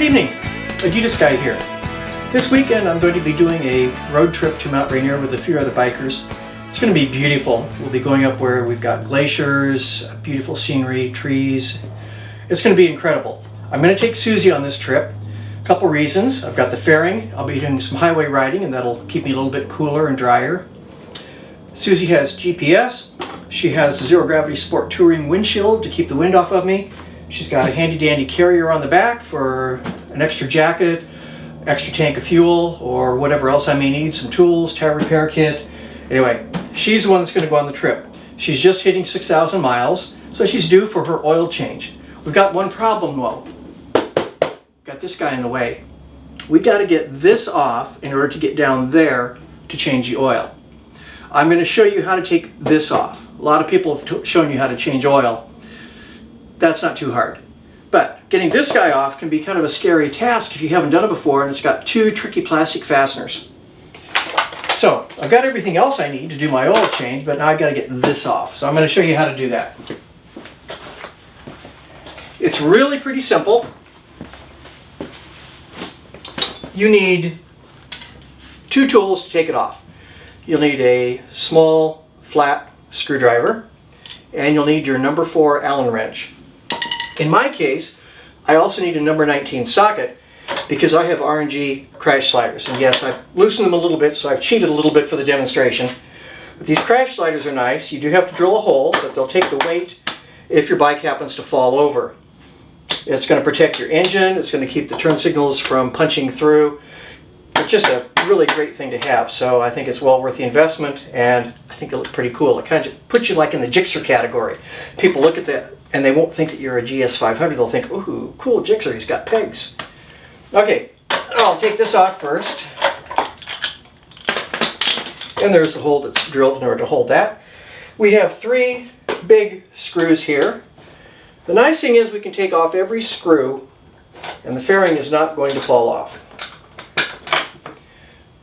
Good evening, Gs500 Guy here. This weekend I'm going to be doing a road trip to Mount Rainier with a few other bikers. It's going to be beautiful. We'll be going up where we've got glaciers, beautiful scenery, trees. It's going to be incredible. I'm going to take Susie on this trip. A couple reasons. I've got the fairing. I'll be doing some highway riding and that'll keep me a little bit cooler and drier. Susie has GPS. She has a zero gravity sport touring windshield to keep the wind off of me. She's got a handy dandy carrier on the back for an extra jacket, extra tank of fuel, or whatever else I may need, some tools, tire repair kit. Anyway, she's the one that's going to go on the trip. She's just hitting 6,000 miles, so she's due for her oil change. We've got one problem though. Got this guy in the way. We got to get this off in order to get down there to change the oil. I'm going to show you how to take this off. A lot of people have shown you how to change oil. That's not too hard. But getting this guy off can be kind of a scary task if you haven't done it before, and it's got two tricky plastic fasteners. So I've got everything else I need to do my oil change, but now I've got to get this off. So I'm going to show you how to do that. It's really pretty simple. You need two tools to take it off. You'll need a small flat screwdriver, and you'll need your number 4 Allen wrench. In my case, I also need a number 19 socket because I have RNG crash sliders. And yes, I've loosened them a little bit, so I've cheated a little bit for the demonstration. But these crash sliders are nice. You do have to drill a hole, but they'll take the weight if your bike happens to fall over. It's going to protect your engine. It's going to keep the turn signals from punching through. It's just a really great thing to have, so I think it's well worth the investment, and I think it looks pretty cool. It kind of puts you like in the Gixxer category. People look at that and they won't think that you're a Gs500. They'll think, ooh, cool Gixxer, he's got pegs. Okay, I'll take this off first. And there's the hole that's drilled in order to hold that. We have 3 big screws here. The nice thing is we can take off every screw and the fairing is not going to fall off.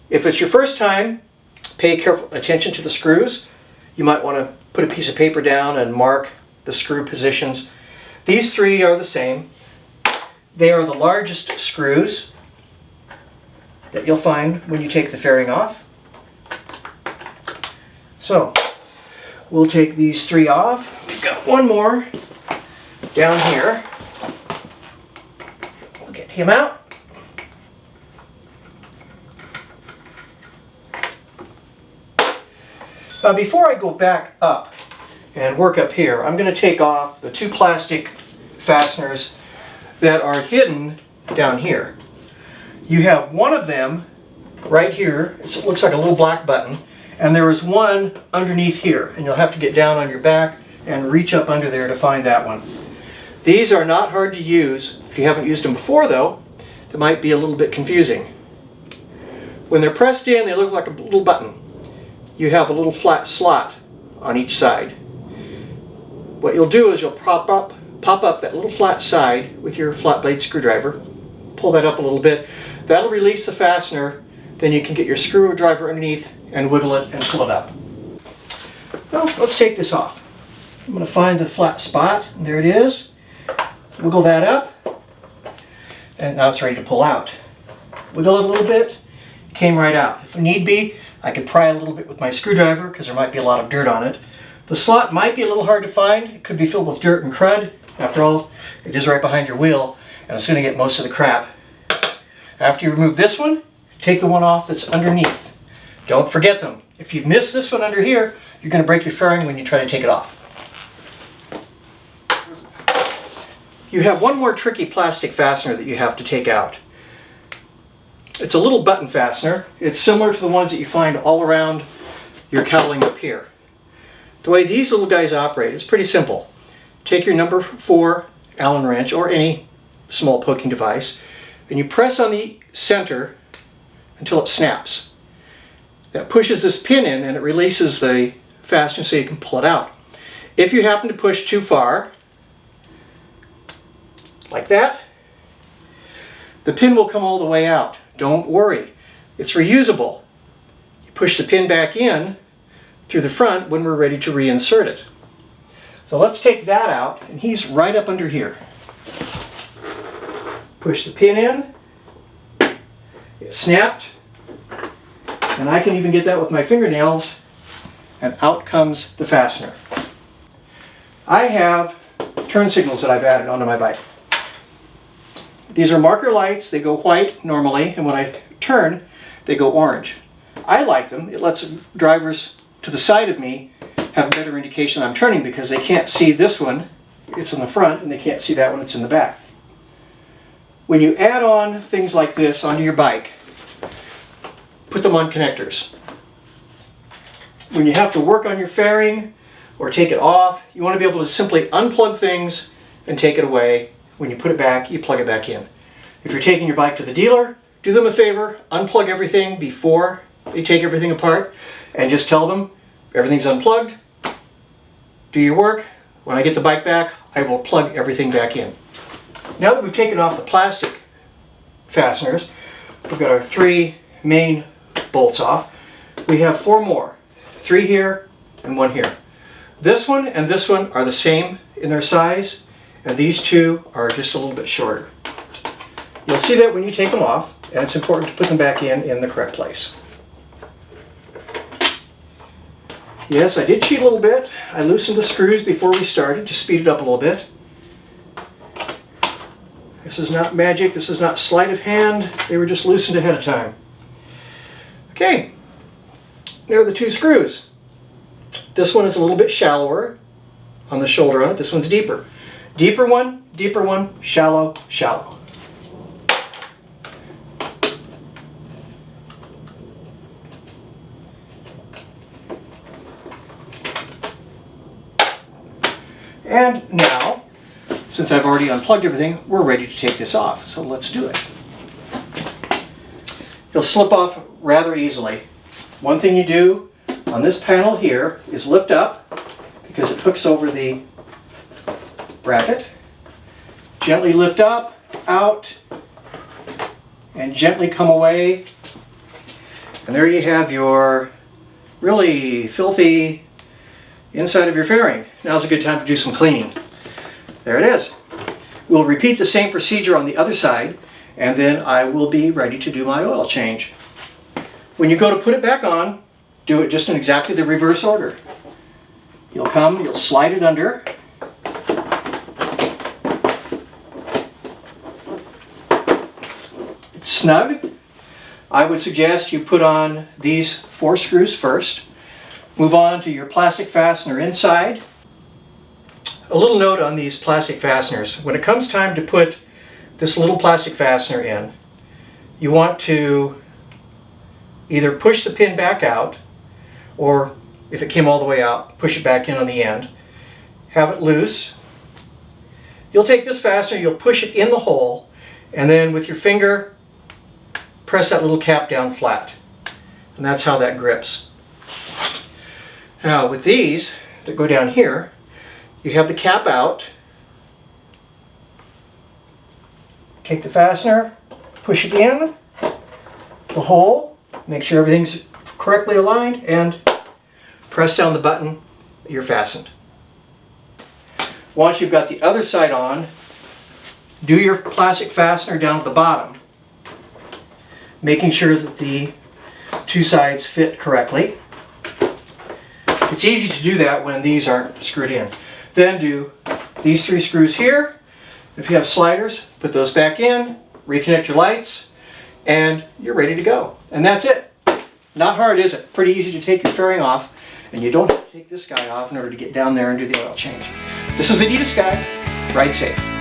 If it's your first time, pay careful attention to the screws. You might want to put a piece of paper down and mark the screw positions. These 3 are the same. They are the largest screws that you'll find when you take the fairing off. So we'll take these 3 off. We've got one more down here. We'll get him out. Before I go back up and work up here, I'm going to take off the 2 plastic fasteners that are hidden down here. You have one of them right here. It looks like a little black button, and there is one underneath here, and you'll have to get down on your back and reach up under there to find that one. These are not hard to use. If you haven't used them before though, they might be a little bit confusing. When they're pressed in, they look like a little button. You have a little flat slot on each side. What you'll do is you'll pop up that little flat side with your flat blade screwdriver. Pull that up a little bit. That'll release the fastener. Then you can get your screwdriver underneath and wiggle it and pull it up. Well, let's take this off. I'm going to find the flat spot. And there it is. Wiggle that up. And now it's ready to pull out. Wiggle it a little bit. Came right out. If need be, I could pry a little bit with my screwdriver because there might be a lot of dirt on it. The slot might be a little hard to find. It could be filled with dirt and crud. After all, it is right behind your wheel and it's going to get most of the crap. After you remove this one, take the one off that's underneath. Don't forget them. If you miss this one under here, you're going to break your fairing when you try to take it off. You have one more tricky plastic fastener that you have to take out. It's a little button fastener. It's similar to the ones that you find all around your cowling up here. The way these little guys operate is pretty simple. Take your number 4 Allen wrench or any small poking device and you press on the center until it snaps. That pushes this pin in and it releases the fastener so you can pull it out. If you happen to push too far, like that, the pin will come all the way out. Don't worry, it's reusable. You push the pin back in through the front when we're ready to reinsert it. So let's take that out, and he's right up under here. Push the pin in. It snapped. And I can even get that with my fingernails, and out comes the fastener. I have turn signals that I've added onto my bike. These are marker lights. They go white normally, and when I turn, they go orange. I like them. It lets drivers to the side of me have a better indication I'm turning because they can't see this one, it's in the front, and they can't see that one, it's in the back. When you add on things like this onto your bike, put them on connectors. When you have to work on your fairing or take it off, you want to be able to simply unplug things and take it away. When you put it back, you plug it back in. If you're taking your bike to the dealer, do them a favor, unplug everything before they take everything apart, and just tell them everything's unplugged. Do your work. When I get the bike back, I will plug everything back in. Now that we've taken off the plastic fasteners, we've got our 3 main bolts off. We have 4 more. 3 here and 1 here. This one and this one are the same in their size, and these 2 are just a little bit shorter. You'll see that when you take them off, and it's important to put them back in the correct place. Yes, I did cheat a little bit. I loosened the screws before we started to speed it up a little bit. This is not magic, this is not sleight of hand, they were just loosened ahead of time. Okay, there are the 2 screws. This one is a little bit shallower on the shoulder on it, this one's deeper. Deeper one, shallow, shallow. And now, since I've already unplugged everything, we're ready to take this off. So let's do it. It'll slip off rather easily. One thing you do on this panel here is lift up, because it hooks over the bracket. Gently lift up, out, and gently come away. And there you have your really filthy inside of your fairing. Now's a good time to do some cleaning. There it is. We'll repeat the same procedure on the other side, and then I will be ready to do my oil change. When you go to put it back on, do it just in exactly the reverse order. You'll come, you'll slide it under. It's snug. I would suggest you put on these 4 screws first. Move on to your plastic fastener inside. A little note on these plastic fasteners. When it comes time to put this little plastic fastener in, you want to either push the pin back out, or if it came all the way out, push it back in on the end. Have it loose. You'll take this fastener, you'll push it in the hole, and then with your finger, press that little cap down flat. And that's how that grips. Now with these that go down here, you have the cap out. Take the fastener, push it in the hole, make sure everything's correctly aligned, and press down the button, you're fastened. Once you've got the other side on, do your plastic fastener down at the bottom, making sure that the 2 sides fit correctly. It's easy to do that when these aren't screwed in. Then do these 3 screws here. If you have sliders, put those back in, reconnect your lights, and you're ready to go. And that's it. Not hard, is it? Pretty easy to take your fairing off, and you don't have to take this guy off in order to get down there and do the oil change. This is the Gs500. Ride safe.